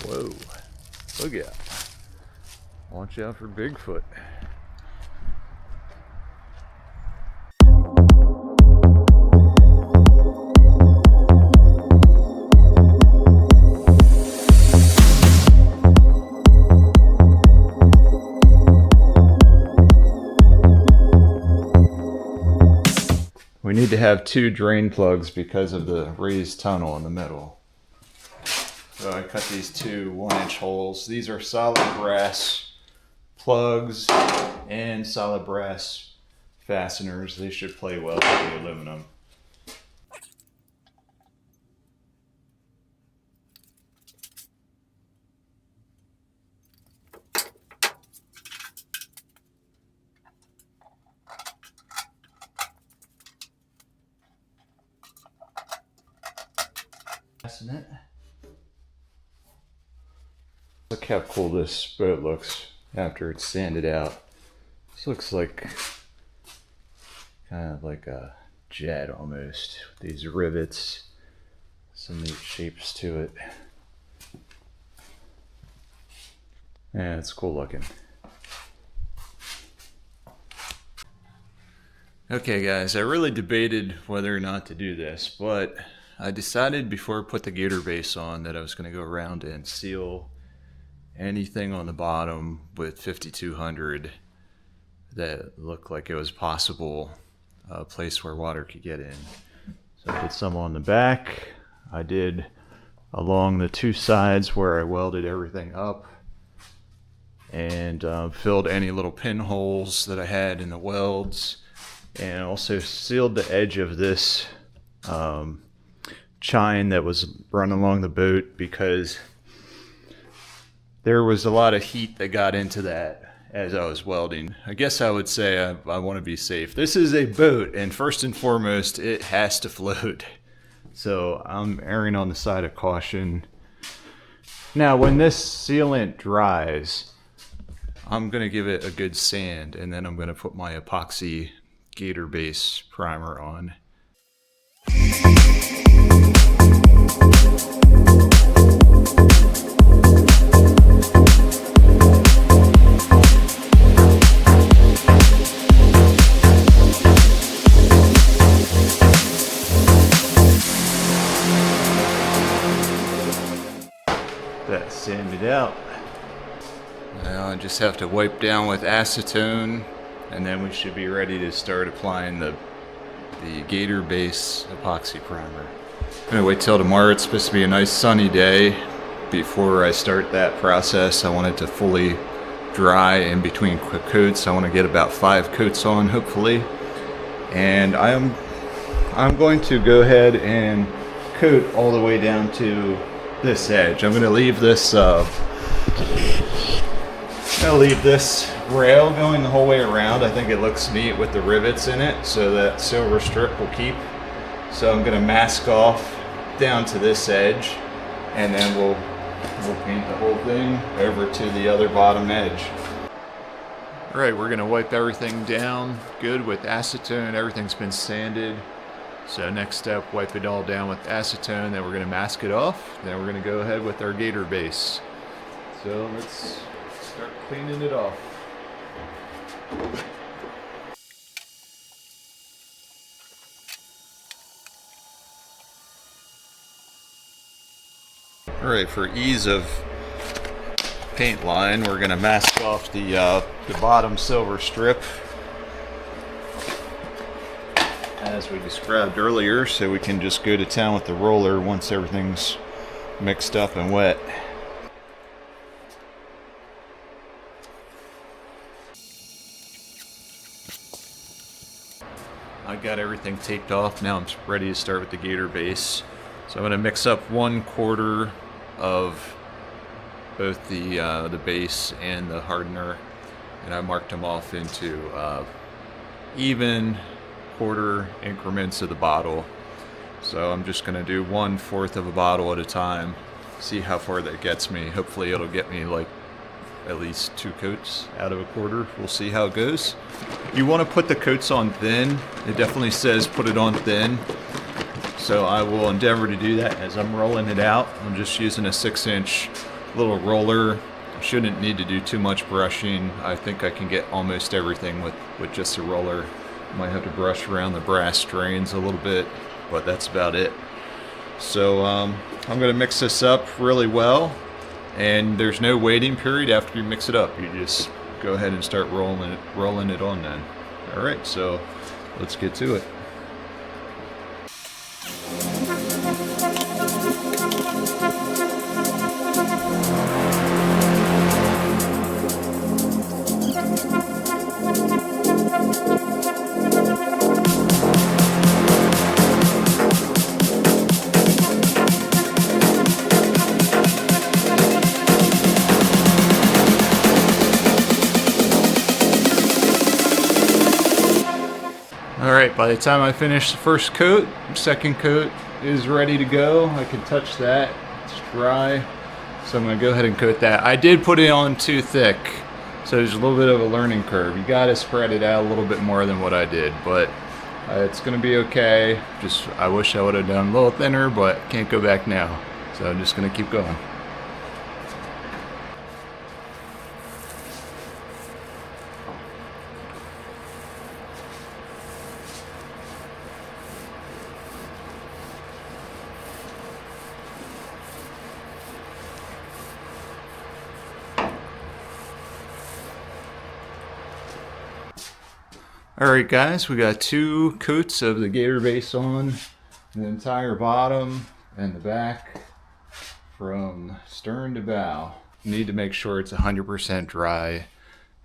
Whoa, look out. Watch out for Bigfoot. We need to have 2 drain plugs because of the raised tunnel in the middle. So I cut these 2 1-inch holes. These are solid brass plugs and solid brass fasteners. They should play well with the aluminum. It. Look how cool this boat looks after it's sanded out. This looks like kind of like a jet almost. These rivets, some neat shapes to it. Yeah, it's cool looking. Okay guys, I really debated whether or not to do this, but I decided before I put the Gatorbase on that I was going to go around and seal anything on the bottom with 5200 that looked like it was possible, a place where water could get in. So I put some on the back. I did along the 2 sides where I welded everything up and filled any little pinholes that I had in the welds, and also sealed the edge of this chine that was run along the boat because there was a lot of heat that got into that as I was welding. I guess I would say I want to be safe. This is a boat, and first and foremost, it has to float. So I'm erring on the side of caution. Now, when this sealant dries, I'm going to give it a good sand, and then I'm going to put my epoxy Gatorbase primer on. That's sanded out. Now I just have to wipe down with acetone, and then we should be ready to start applying the Gatorbase epoxy primer. I'm gonna wait till tomorrow. It's supposed to be a nice sunny day. Before I start that process, I want it to fully dry in between quick coats. I want to get about 5 coats on, hopefully. And I'm going to go ahead and coat all the way down to this edge. I'm going to leave this rail going the whole way around. I think it looks neat with the rivets in it, so that silver strip will keep. So I'm going to mask off down to this edge, and then we'll paint the whole thing over to the other bottom edge. All right, we're going to wipe everything down good with acetone. Everything's been sanded. So next step, wipe it all down with acetone, then we're going to mask it off. Then we're going to go ahead with our Gatorbase. So let's start cleaning it off. All right, for ease of paint line, we're going to mask off the bottom silver strip as we described earlier, so we can just go to town with the roller once everything's mixed up and wet. I got everything taped off. Now I'm ready to start with the Gatorbase. So I'm going to mix up 1/4 of both the base and the hardener, and I marked them off into even quarter increments of the bottle. So I'm just going to do 1/4 of a bottle at a time, see how far that gets me. Hopefully it'll get me like at least 2 coats out of a quarter. We'll see how it goes. You want to put the coats on thin. It definitely says put it on thin, so I will endeavor to do that as I'm rolling it out. I'm just using a 6-inch little roller. Shouldn't need to do too much brushing. I think I can get almost everything with just a roller. Might have to brush around the brass strains a little bit, but that's about it. So I'm going to mix this up really well, and there's no waiting period after you mix it up. You just go ahead and start rolling it on then. All right, so let's get to it. Alright, by the time I finish the first coat, second coat is ready to go. I can touch that, it's dry. So I'm going to go ahead and coat that. I did put it on too thick, so there's a little bit of a learning curve. You got to spread it out a little bit more than what I did, but it's going to be okay. Just, I wish I would have done a little thinner, but can't go back now. So I'm just going to keep going. Alright guys, we got 2 coats of the Gatorbase on the entire bottom and the back from stern to bow. You need to make sure it's 100% dry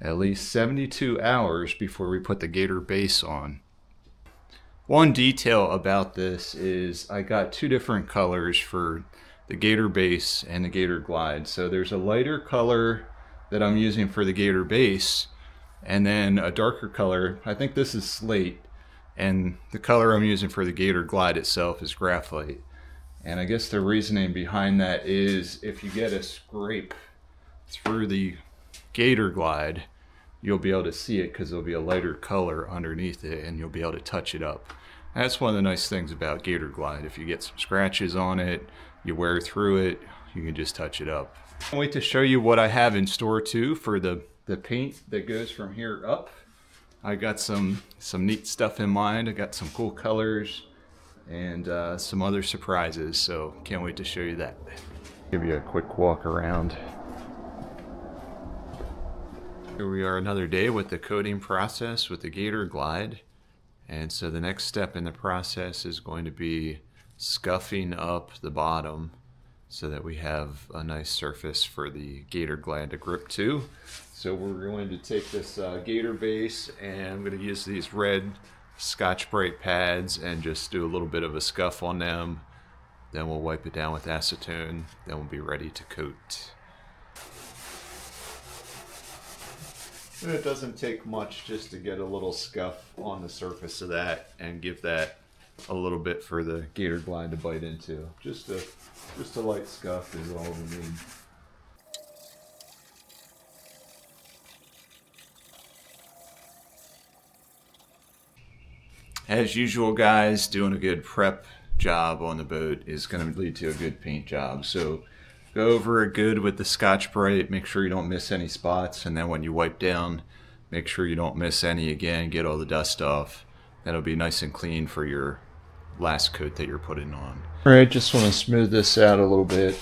at least 72 hours before we put the Gatorbase on. One detail about this is I got 2 different colors for the Gatorbase and the Gator Glide. So there's a lighter color that I'm using for the Gatorbase, and then a darker color. I think this is Slate, and the color I'm using for the Gator Glide itself is Graphite. And I guess the reasoning behind that is if you get a scrape through the Gator Glide, you'll be able to see it because there'll be a lighter color underneath it and you'll be able to touch it up. And that's one of the nice things about Gator Glide. If you get some scratches on it, you wear through it, you can just touch it up. I can't wait to show you what I have in store too for the paint that goes from here up. I got some neat stuff in mind. I got some cool colors and some other surprises, so can't wait to show you that. Give you a quick walk around. Here we are another day with the coating process with the Gator Glide. And so the next step in the process is going to be scuffing up the bottom so that we have a nice surface for the Gator Glide to grip to. So we're going to take this Gatorbase, and I'm going to use these red Scotch-Brite pads and just do a little bit of a scuff on them. Then we'll wipe it down with acetone. Then we'll be ready to coat. And it doesn't take much just to get a little scuff on the surface of that and give that a little bit for the Gator Glide to bite into. Just a light scuff is all we need. As usual guys, doing a good prep job on the boat is going to lead to a good paint job. So go over it good with the Scotch-Brite, make sure you don't miss any spots, and then when you wipe down, make sure you don't miss any again, get all the dust off. That'll be nice and clean for your last coat that you're putting on. Alright, just want to smooth this out a little bit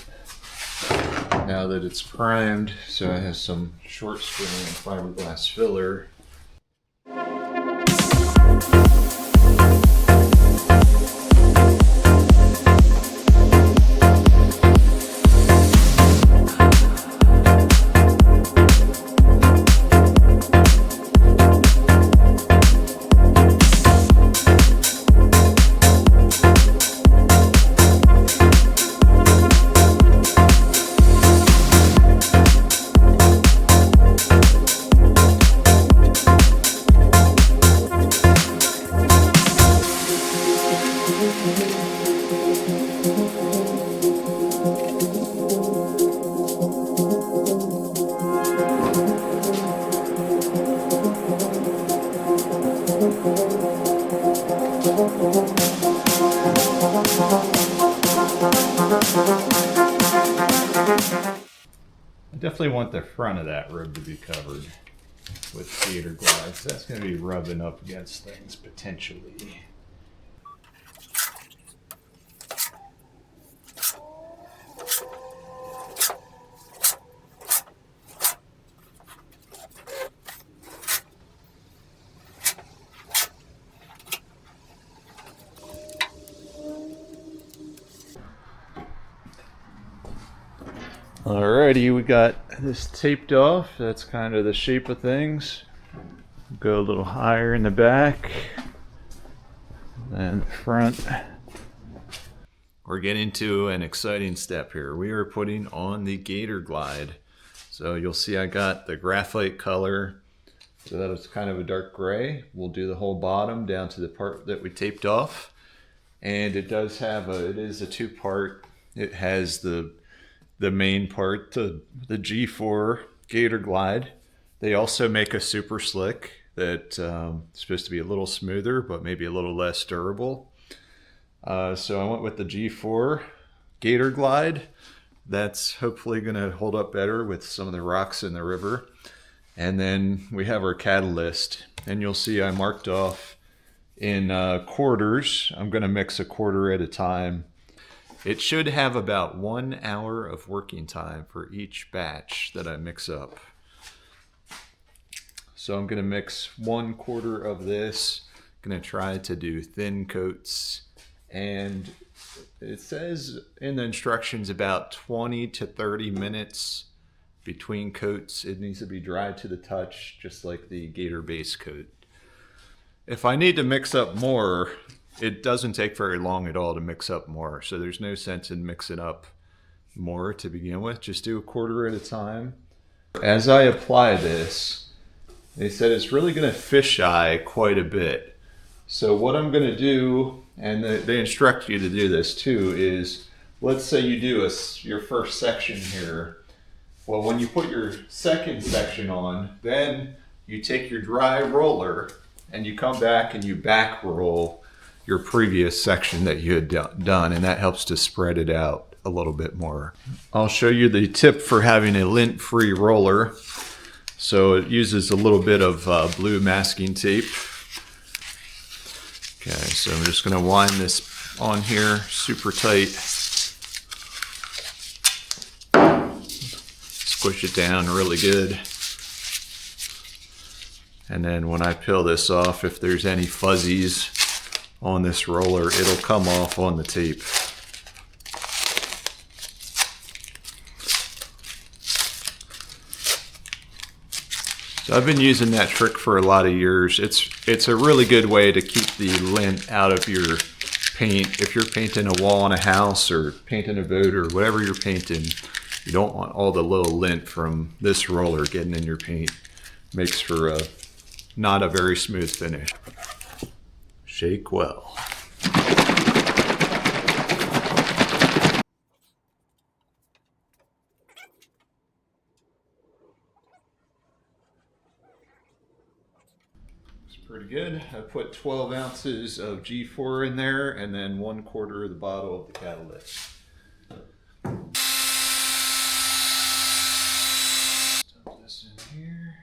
now that it's primed. So I have some short screen and fiberglass filler. definitely want the front of that rib to be covered with Gator Glide, so that's going to be rubbing up against things potentially. Alrighty, we got this taped off. That's kind of the shape of things. Go a little higher in the back, then the front. We're getting to an exciting step here. We are putting on the Gator Glide. So you'll see I got the graphite color, so that is kind of a dark gray. We'll do the whole bottom down to the part that we taped off. And it does have it is a two-part. It has the main part, the G4 Gator Glide. They also make a super slick that's supposed to be a little smoother, but maybe a little less durable. So I went with the G4 Gator Glide. That's hopefully going to hold up better with some of the rocks in the river. And then we have our catalyst, and you'll see I marked off in quarters. I'm going to mix a quarter at a time. It should have about 1 hour of working time for each batch that I mix up. So I'm going to mix 1/4 of this. I'm going to try to do thin coats. And it says in the instructions about 20 to 30 minutes between coats. It needs to be dry to the touch, just like the Gator base coat. If I need to mix up more, it doesn't take very long at all to mix up more, so there's no sense in mixing up more to begin with. Just do a quarter at a time. As I apply this, they said it's really going to fisheye quite a bit. So what I'm going to do, and they instruct you to do this too, is let's say you do your first section here. Well, when you put your second section on, then you take your dry roller and you come back and you back roll your previous section that you had done, and that helps to spread it out a little bit more. I'll show you the tip for having a lint-free roller. So it uses a little bit of blue masking tape. Okay, so I'm just going to wind this on here super tight. Squish it down really good. And then when I peel this off, if there's any fuzzies on this roller, it'll come off on the tape. So I've been using that trick for a lot of years. It's a really good way to keep the lint out of your paint. If you're painting a wall in a house or painting a boat or whatever you're painting, you don't want all the little lint from this roller getting in your paint. Makes for not a very smooth finish. Shake well. It's pretty good. I put 12 ounces of G4 in there and then 1/4 of the bottle of the catalyst. Stuff this in here.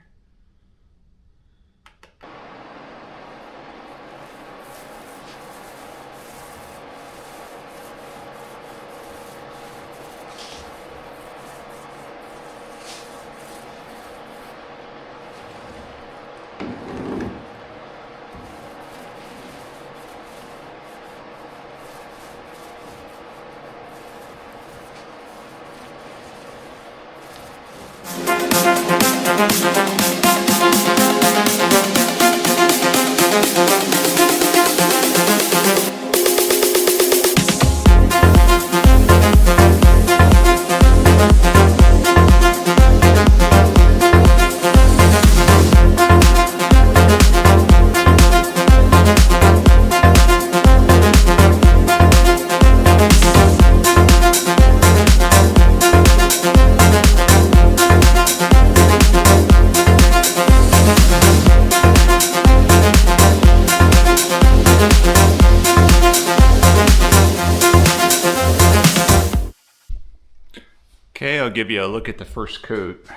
Okay, I'll give you a look at the first coat.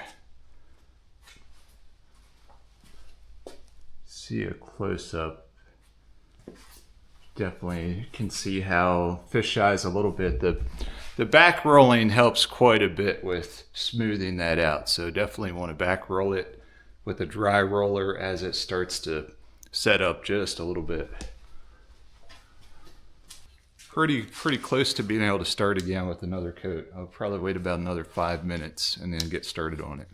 See a close-up. Definitely can see how fish eyes a little bit. The back rolling helps quite a bit with smoothing that out. So definitely want to back roll it with a dry roller as it starts to set up just a little bit. Pretty close to being able to start again with another coat. I'll probably wait about another 5 minutes and then get started on it.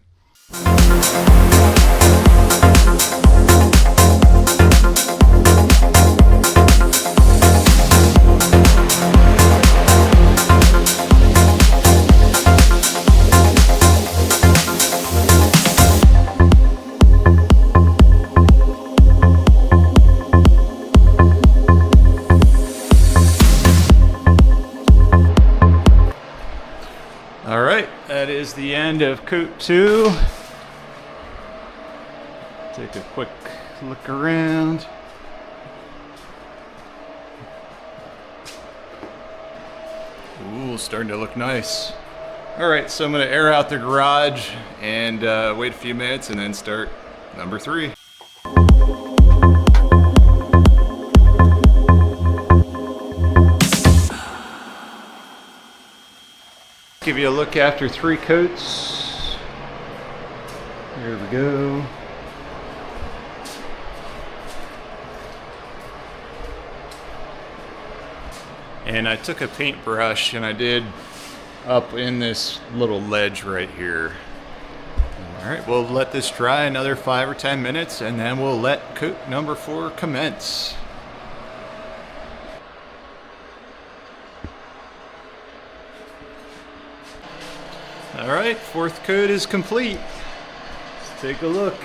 All right, that is the end of coat 2. Take a quick look around. Ooh, starting to look nice. All right, so I'm gonna air out the garage and wait a few minutes and then start number 3. Give you a look after 3 coats. Here we go. And I took a paintbrush and I did up in this little ledge right here. All right, we'll let this dry another 5 or 10 minutes and then we'll let coat number 4 commence. All right, 4th coat is complete. Let's take a look.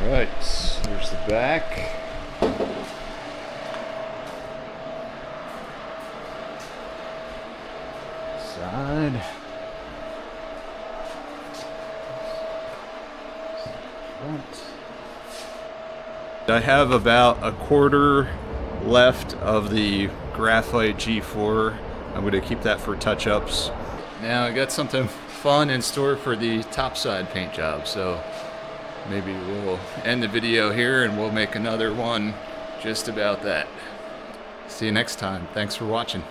Right, there's the back. Side. Front. I have about a quarter left of the Graphite G4. I'm going to keep that for touch-ups. Now I got something fun in store for the topside paint job, so maybe we'll end the video here and we'll make another one just about that. See you next time. Thanks for watching.